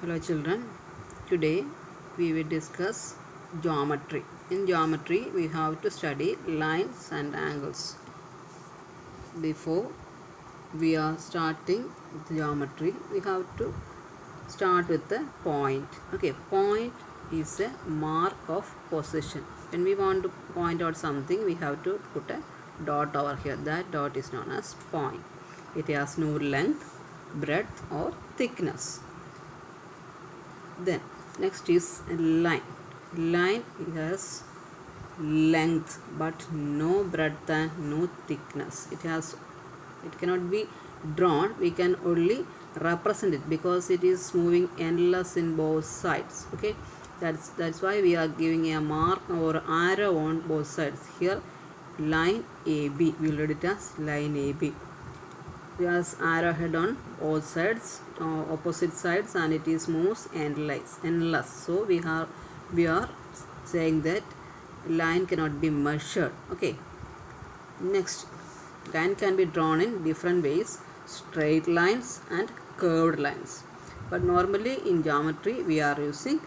Hello children, today we will discuss geometry. In geometry we have to study lines and angles. Before we are starting with geometry, we have to start with the point. Okay, point is a mark of position. When we want to point out something, we have to put a dot over here. That dot is known as point. It has no length, breadth or thickness. Then next is line. Line has length but no breadth and no thickness. It cannot be drawn. We can only represent it because it is moving endless in both sides. Okay, that's why we are giving a mark or arrow on both sides. Here line AB, we will read it as line AB. It has arrowhead on both sides, opposite sides, and it is moves endless. So we are saying that line cannot be measured. Okay, next, line can be drawn in different ways: straight lines and curved lines. But normally in geometry we are using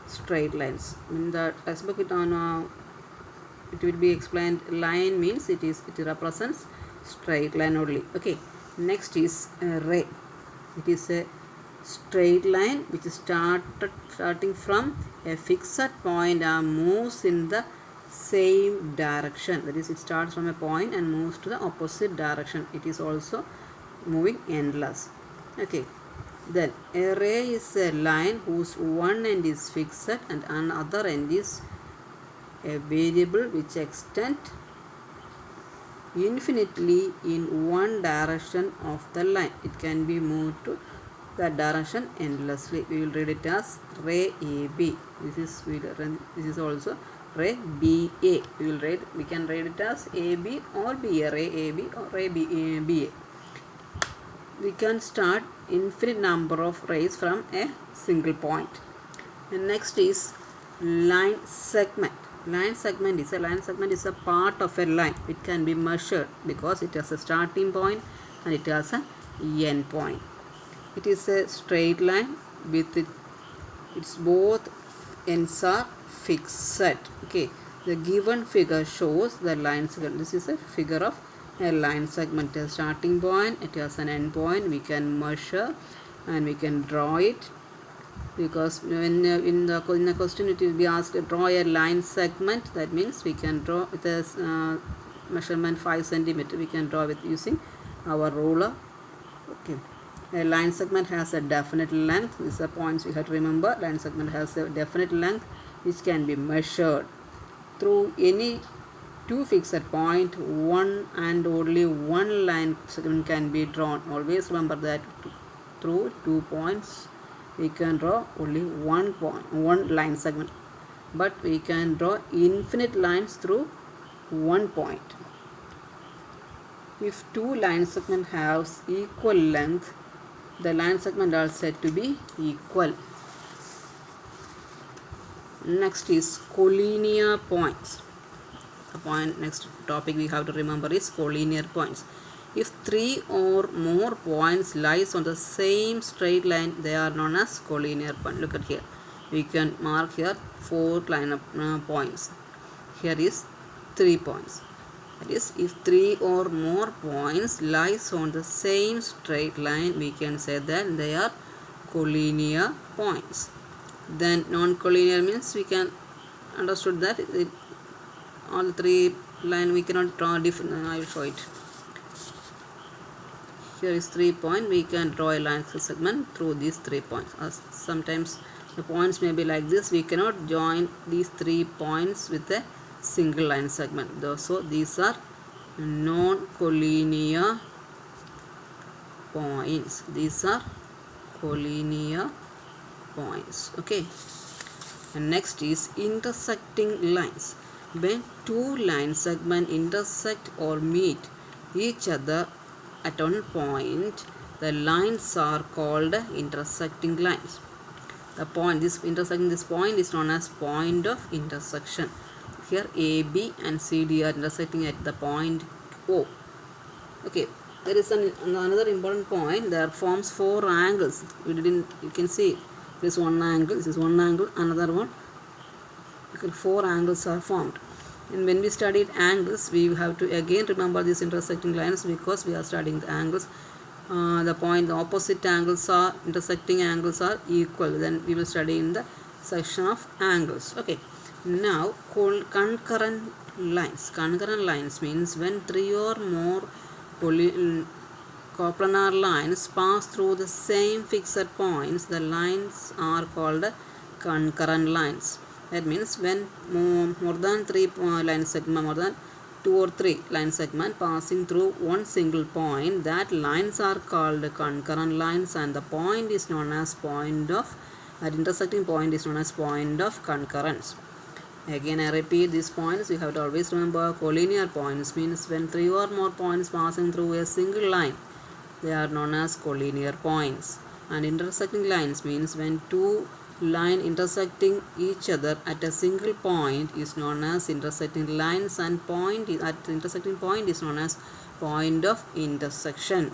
straight lines. In the textbook it will be explained. Line means it represents straight line only. Okay, next is ray. It is a straight line which is starting from a fixed point and moves in the same direction. That is, it starts from a point and moves to the opposite direction. It is also moving endless. Okay, then a ray is a line whose one end is fixed and another end is a variable which extends infinitely in one direction of the line. It can be moved to that direction endlessly. We will read it as ray AB. This is also ray BA. We can read it as AB or BA, ray AB or ray BA. We can start infinite number of rays from a single point. And next is line segment. Line segment is a part of a line. It can be measured because it has a starting point and it has an end point. It is a straight line with its both ends are fixed. Okay, the given figure shows the line segment. This is a figure of a line segment. A starting point, it has an end point. We can measure and we can draw it, because when in the question it will be asked to draw a line segment. That means we can draw with a measurement 5 centimeter. We can draw with using our ruler. Okay, a line segment has a definite length. These are points we have to remember. Line segment has a definite length which can be measured through any two fixed point. One and only one line segment can be drawn. Always remember that through 2 points we can draw only one line segment, but we can draw infinite lines through one point. If two line segments have equal length, the line segment are said to be equal. Next is collinear points. The next topic we have to remember is collinear points. If three or more points lies on the same straight line, they are known as collinear point. Look at here. We can mark here 4 points. Here is 3 points. That is, if 3 or more points lies on the same straight line, we can say that they are collinear points. Then non-collinear means we can understood that all the 3 line we cannot draw different. I will show it. Here is 3 points. We can draw a line segment through these 3 points. Sometimes the points may be like this. We cannot join these 3 points with a single line segment. So these are non-collinear points. These are collinear points. Okay. And next is intersecting lines. When two line segments intersect or meet each other at one point, the lines are called intersecting lines. The point, this point is known as point of intersection. Here AB and CD are intersecting at the point O. Okay, there is another important point. There forms 4 angles. You can see This one angle, this is one angle, another one. Four angles are formed. And when we studied angles, we have to again remember these intersecting lines because we are studying the angles. The opposite angles are intersecting angles are equal. Then we will study in the section of angles. Okay. Now concurrent lines. Concurrent lines means when three or more coplanar lines pass through the same fixed points, the lines are called concurrent lines. That means when more than more than two or three line segment passing through one single point, that lines are called concurrent lines, and the point is known as point of, that intersecting point is known as point of concurrence. Again I repeat these points, you have to always remember collinear points means when three or more points passing through a single line, they are known as collinear points. And intersecting lines means when two lines intersecting each other at a single point is known as intersecting lines, and point at intersecting point is known as point of intersection.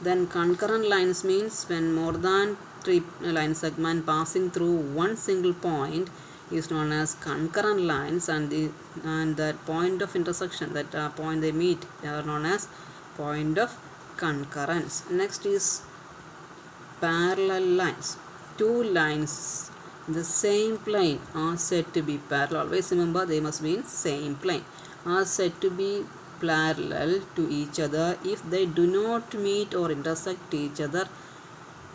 Then concurrent lines means when more than three line segment passing through one single point is known as concurrent lines, and that point of intersection, that point they meet, they are known as point of concurrence. Next is parallel lines. Two lines in the same plane are said to be parallel. Always remember they must be in same plane. Are said to be parallel to each other if they do not meet or intersect each other,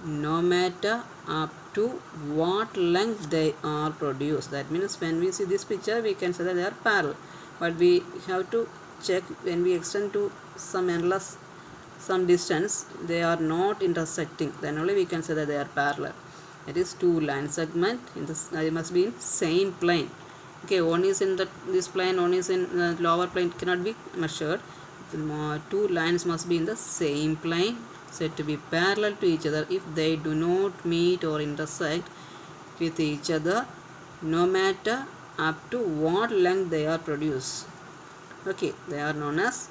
no matter up to what length they are produced. That means when we see this picture, we can say that they are parallel, but we have to check when we extend to some distance, they are not intersecting, then only we can say that they are parallel. It is two line segment in this, they must be in same plane. Okay, one is in this plane, one is in the lower plane, it cannot be measured. Two lines must be in the same plane, said to be parallel to each other if they do not meet or intersect with each other, no matter up to what length they are produced. Okay, they are known as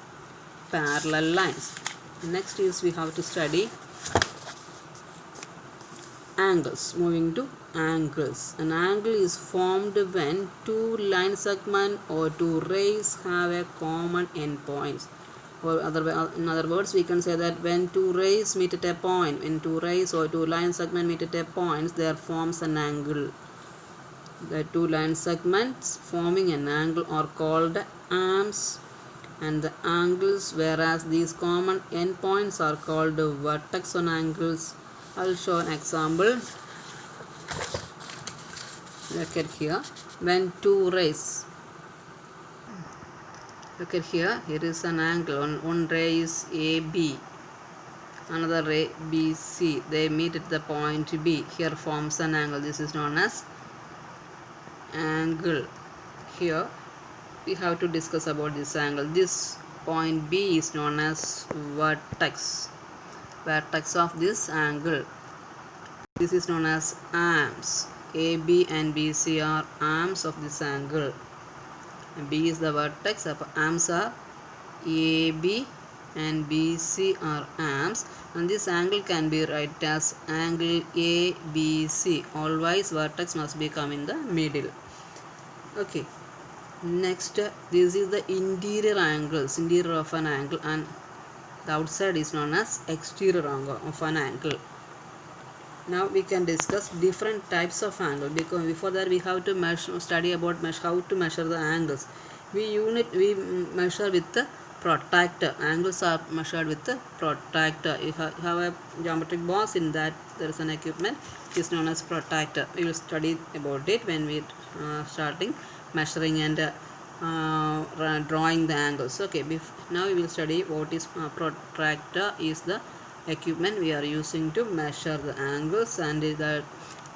parallel lines. Next is we have to study angles. Moving to angles. An angle is formed when two line segments or two rays have a common endpoints. Or in other words, we can say that when two rays meet at a point, when two rays or two line segments meet at a point, there forms an angle. The two line segments forming an angle are called arms and the angles, whereas these common endpoints are called vertex on angles. I'll show an example. Look at here. When two rays, look at here is an angle. One ray is AB, another ray BC. They meet at the point B. Here forms an angle. This is known as angle. Here we have to discuss about this angle. This point B is known as vertex of this angle. This is known as arms. AB and BC are arms of this angle. B is the vertex. Arms are AB and BC are arms, and this angle can be written as angle ABC. Always vertex must be come in the middle. Okay. Next, this is the interior of an angle, and the outside is known as exterior angle of an angle. Now we can discuss different types of angle, because before that we have to study about how to measure the angles. We measure with the protractor. Angles are measured with the protractor. You have a geometric box, in that there is an equipment which is known as protractor. We will study about it when we starting measuring and drawing the angles. Okay, now we will study what is protractor. Is the equipment we are using to measure the angles, and the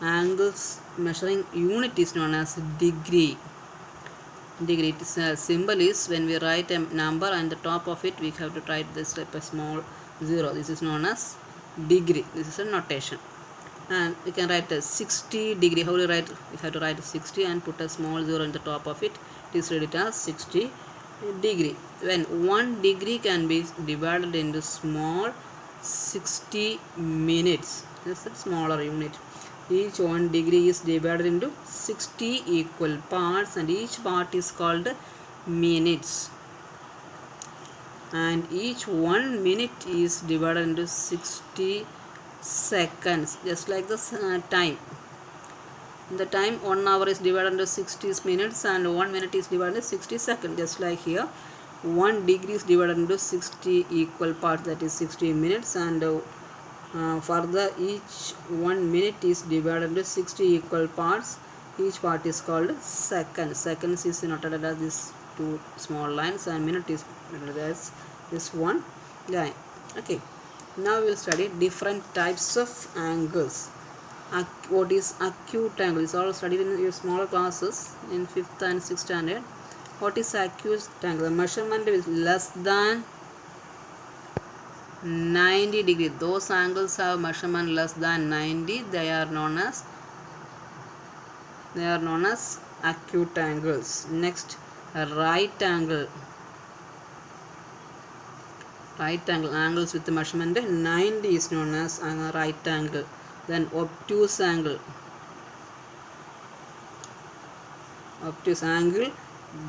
angles measuring unit is known as degree. Its symbol is, when we write a number and the top of it we have to write this type of small 0. This is known as degree. This is a notation. And we can write a 60 degree. How do you write? We have to write 60 and put a small 0 in the top of it. It is read as 60 degree. When 1 degree can be divided into small 60 minutes. This is a smaller unit. Each 1 degree is divided into 60 equal parts, and each part is called minutes. And each 1 minute is divided into 60 seconds, just like the time. The time 1 hour is divided into 60 minutes, and 1 minute is divided into 60 seconds, just like here. 1 degree is divided into 60 equal parts, that is 60 minutes, and further each 1 minute is divided into 60 equal parts. Each part is called seconds. Seconds is noted as these two small lines, and minute is noted as this one line. Okay, now we will study different types of angles. What is acute angle is all studied in your smaller classes in 5th and 6th standard. What is acute angle? The measurement is less than 90 degree. Those angles have measurement less than 90. They are known as acute angles. Next, a right angle. Right angle, angles with the measurement 90 is known as a right angle. Then obtuse angle. Obtuse angle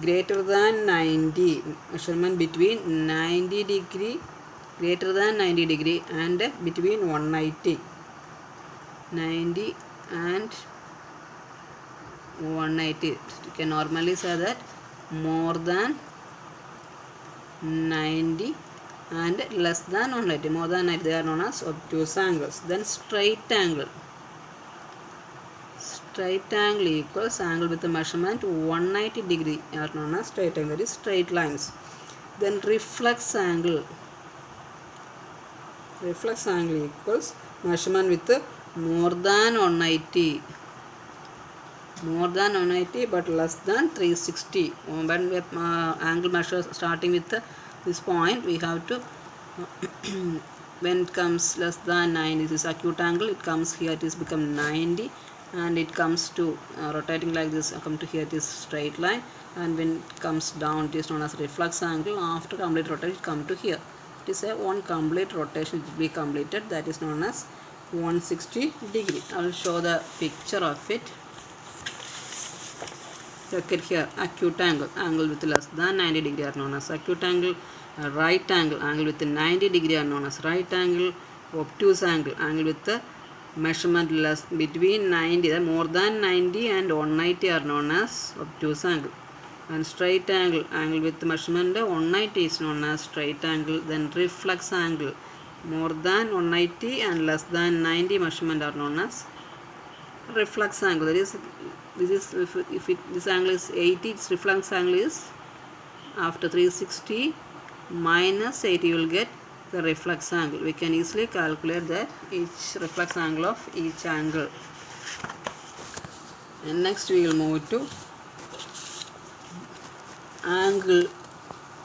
greater than 90. Measurement between 90 degree, greater than 90 degree, and between 180. 90 and 180. You can normally say that more than 90 and less than 180. More than 90, they are known as obtuse angles. Then straight angle. Straight angle equals angle with the measurement 180 degree are known as straight angle. That is straight lines. Then reflex angle. Reflex angle equals measurement with more than 180. More than 180 but less than 360. When we angle measure starting with this point, we have to when it comes less than 90, this is acute angle. It comes here, it is become 90, and it comes to rotating like this. Come to here, it is straight line, and when it comes down, it is known as reflex angle. After complete rotation, it come to here. It is a one complete rotation will be completed. That is known as 160 degree. I will show the picture of it. Look at here, acute angle, angle with less than 90 degree are known as acute angle. Right angle, angle with 90 degree are known as right angle. Obtuse angle, angle with the measurement less between 90, that more than 90 and 190 are known as obtuse angle. And straight angle, angle with measurement 190 is known as straight angle. Then reflex angle, more than 190 and less than 90 measurement are known as reflex angle. That is, this is this angle is 80, its reflex angle is after 360 minus 80, you will get the reflex angle. We can easily calculate that each reflex angle of each angle. And next we will move to angle.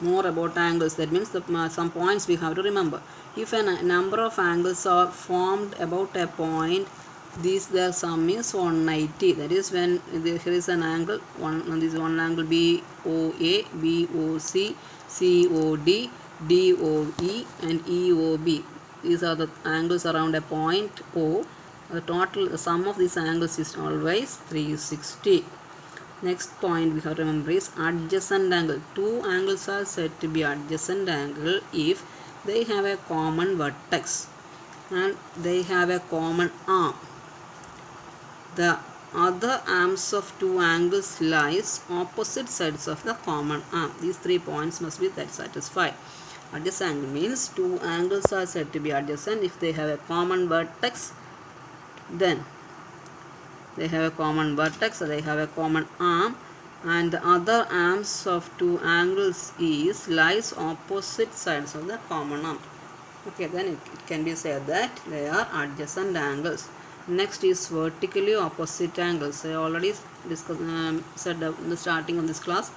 More about angles. That means some points we have to remember. If a number of angles are formed about a point, their sum is 190. That is when here is an angle, this one angle BOA, BOC, COD, DOE and EOB. These are the angles around a point O. The sum of these angles is always 360. Next point we have to remember is adjacent angle. Two angles are said to be adjacent angle if they have a common vertex and they have a common arm. The other arms of two angles lies opposite sides of the common arm. These 3 points must be that satisfied. Adjacent angle means two angles are said to be adjacent if they have a common vertex. Then they have a common vertex, they have a common arm, and the other arms of two angles lies opposite sides of the common arm. Okay, then it can be said that they are adjacent angles. Next is vertically opposite angles. I already said in the starting of this class,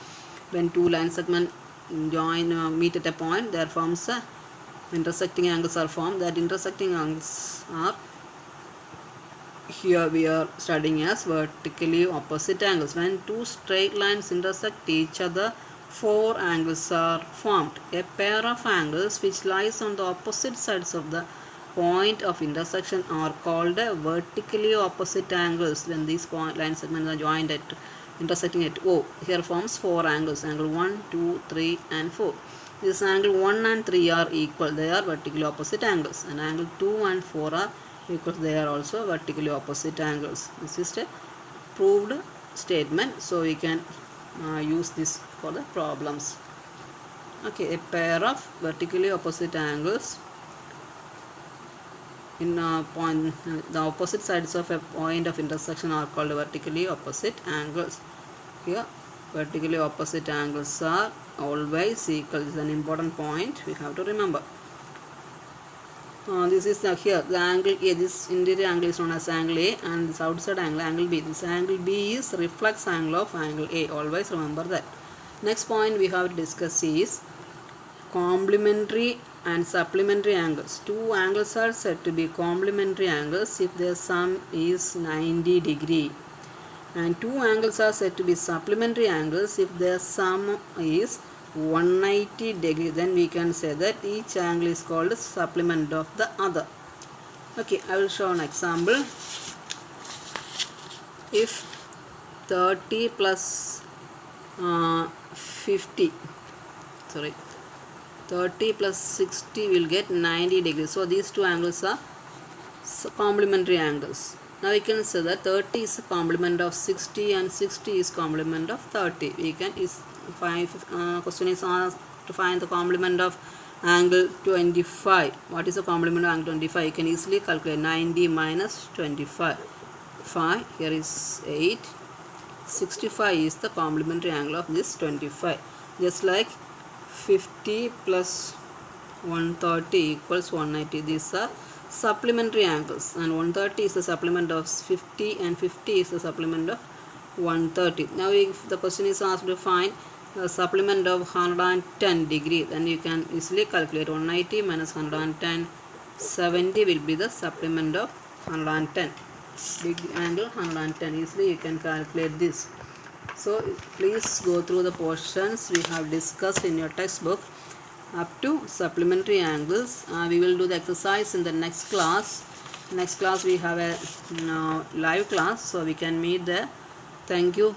when two line segments meet at a point, there forms intersecting angles are formed. That intersecting angles are here we are studying as vertically opposite angles. When two straight lines intersect each other, 4 angles are formed. A pair of angles which lies on the opposite sides of the point of intersection are called vertically opposite angles when these line segments are joined at intersecting at O. Here forms 4 angles, angle 1, 2, 3 and 4. This angle 1 and 3 are equal, they are vertically opposite angles, and angle 2 and 4 are equal, they are also vertically opposite angles. This is a proved statement, so we can use this for the problems. Okay, a pair of vertically opposite angles in a point, the opposite sides of a point of intersection are called vertically opposite angles. Here vertically opposite angles are always equal. This is an important point we have to remember. This is here the angle A. This interior angle is known as angle A, and this outside angle B. This angle B is reflex angle of angle A. Always remember that. Next point we have to discuss is complementary and supplementary angles. Two angles are said to be complementary angles if their sum is 90 degree, and two angles are said to be supplementary angles if their sum is 180 degree. Then we can say that each angle is called a supplement of the other. Okay, I will show an example. If 30 plus 30 plus 60 will get 90 degrees. So these two angles are complementary angles. Now we can say that 30 is a complement of 60 and 60 is complement of 30. We can question is asked to find the complement of angle 25. What is the complement of angle 25? You can easily calculate 90 minus 25. 5 here is 8. 65 is the complementary angle of this 25. Just like 50 plus 130 equals 180. These are supplementary angles, and 130 is the supplement of 50 and 50 is the supplement of 130. Now if the question is asked to find the supplement of 110 degree, then you can easily calculate 180 minus 110. 70 will be the supplement of 110. Big angle 110. Easily you can calculate this. So please go through the portions we have discussed in your textbook up to supplementary angles. We will do the exercise in the next class. Next class we have a live class, so we can meet there. Thank you.